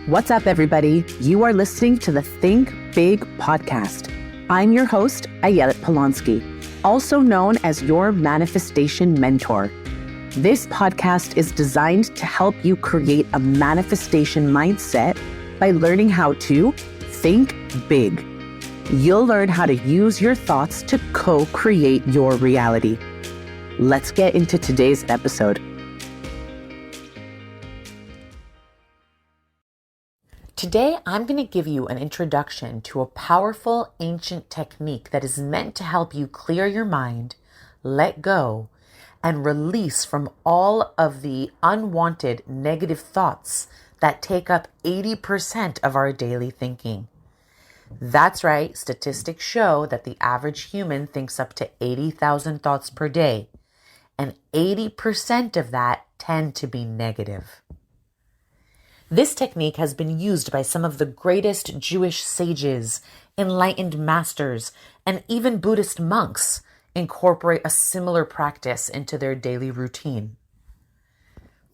What's up, everybody? You are listening to the Think Big podcast. I'm your host, Ayelet Polonsky, also known as your manifestation mentor. This podcast is designed to help you create a manifestation mindset by learning how to think big. You'll learn how to use your thoughts to co-create your reality. Let's get into today's episode. Today, I'm going to give you an introduction to a powerful ancient technique that is meant to help you clear your mind, let go, and release from all of the unwanted negative thoughts that take up 80% of our daily thinking. That's right, statistics show that the average human thinks up to 80,000 thoughts per day, and 80% of that tend to be negative. This technique has been used by some of the greatest Jewish sages, enlightened masters, and even Buddhist monks incorporate a similar practice into their daily routine.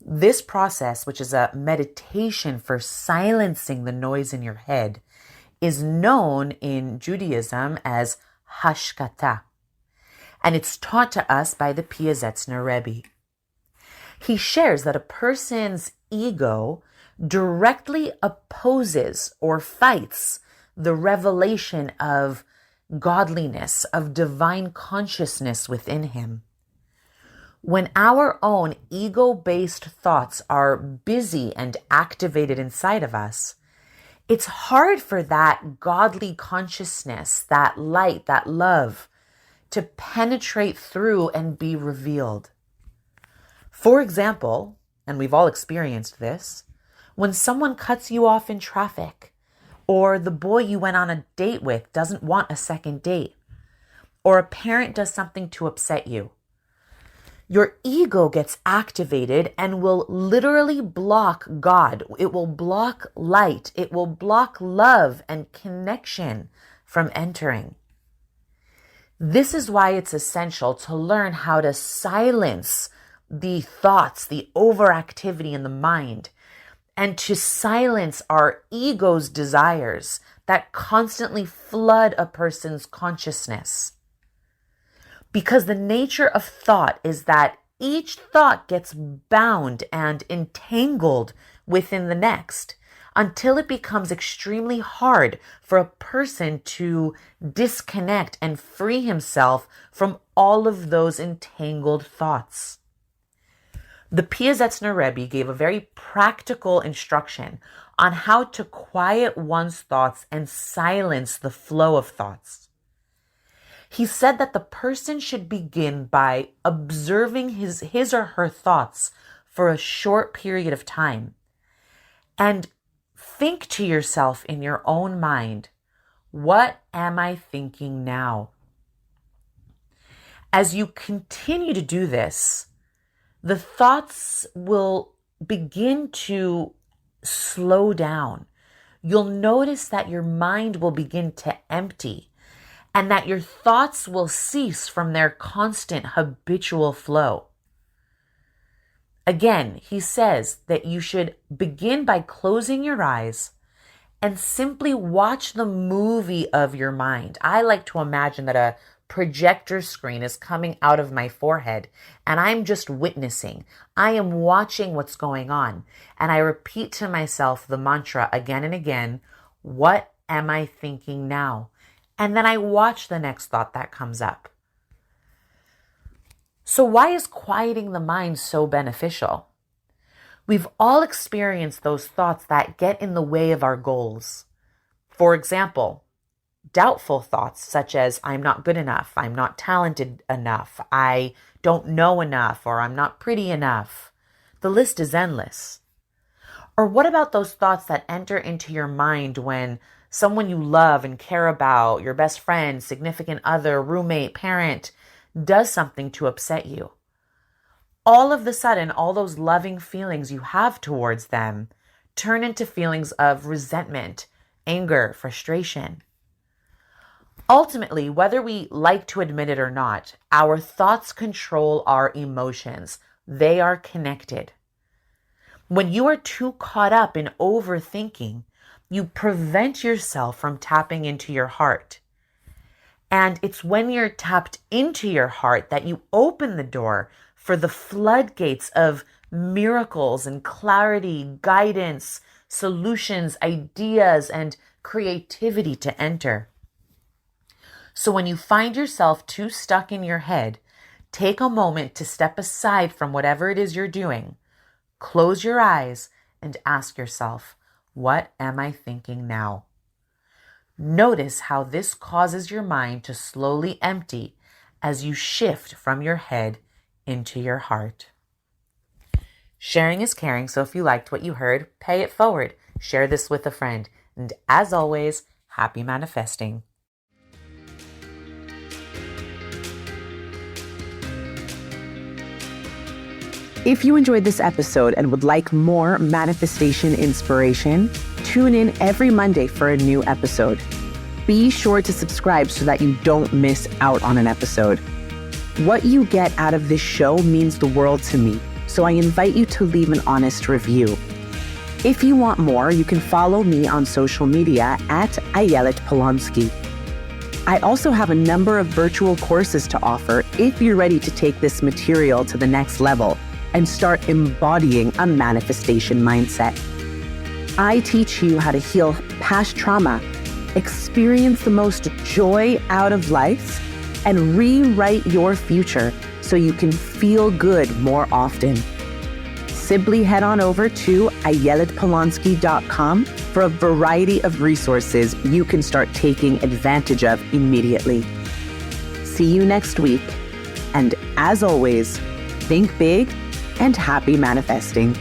This process, which is a meditation for silencing the noise in your head, is known in Judaism as hashkata, and it's taught to us by the Piazetzner Rebbe. He shares that a person's ego directly opposes or fights the revelation of godliness, of divine consciousness within him. When our own ego-based thoughts are busy and activated inside of us, it's hard for that godly consciousness, that light, that love, to penetrate through and be revealed. For example, and we've all experienced this, when someone cuts you off in traffic, or the boy you went on a date with doesn't want a second date, or a parent does something to upset you, your ego gets activated and will literally block God. It will block light. It will block love and connection from entering. This is why it's essential to learn how to silence the thoughts, the overactivity in the mind, and to silence our ego's desires that constantly flood a person's consciousness. Because the nature of thought is that each thought gets bound and entangled within the next until it becomes extremely hard for a person to disconnect and free himself from all of those entangled thoughts. The Piazetzner Rebbe gave a very practical instruction on how to quiet one's thoughts and silence the flow of thoughts. He said that the person should begin by observing his or her thoughts for a short period of time and think to yourself in your own mind, what am I thinking now? As you continue to do this, the thoughts will begin to slow down. You'll notice that your mind will begin to empty and that your thoughts will cease from their constant habitual flow. Again, he says that you should begin by closing your eyes and simply watch the movie of your mind. I like to imagine that a projector screen is coming out of my forehead and I'm just witnessing. I am watching what's going on. And I repeat to myself the mantra again and again, what am I thinking now? And then I watch the next thought that comes up. So why is quieting the mind so beneficial? We've all experienced those thoughts that get in the way of our goals. For example, doubtful thoughts such as I'm not good enough, I'm not talented enough, I don't know enough, or I'm not pretty enough. The list is endless. Or what about those thoughts that enter into your mind when someone you love and care about, your best friend, significant other, roommate, parent, does something to upset you? All of a sudden, all those loving feelings you have towards them turn into feelings of resentment, anger, frustration. Ultimately, whether we like to admit it or not, our thoughts control our emotions. They are connected. When you are too caught up in overthinking, you prevent yourself from tapping into your heart. And it's when you're tapped into your heart that you open the door for the floodgates of miracles and clarity, guidance, solutions, ideas, and creativity to enter. So when you find yourself too stuck in your head, take a moment to step aside from whatever it is you're doing. Close your eyes and ask yourself, what am I thinking now? Notice how this causes your mind to slowly empty as you shift from your head into your heart. Sharing is caring, so if you liked what you heard, pay it forward. Share this with a friend. And as always, happy manifesting. If you enjoyed this episode and would like more manifestation inspiration, tune in every Monday for a new episode. Be sure to subscribe so that you don't miss out on an episode. What you get out of this show means the world to me, so I invite you to leave an honest review. If you want more, you can follow me on social media at Ayelet Polonsky. I also have a number of virtual courses to offer if you're ready to take this material to the next level and start embodying a manifestation mindset. I teach you how to heal past trauma, experience the most joy out of life, and rewrite your future so you can feel good more often. Simply head on over to ayeletpolonsky.com for a variety of resources you can start taking advantage of immediately. See you next week, and as always, think big and happy manifesting.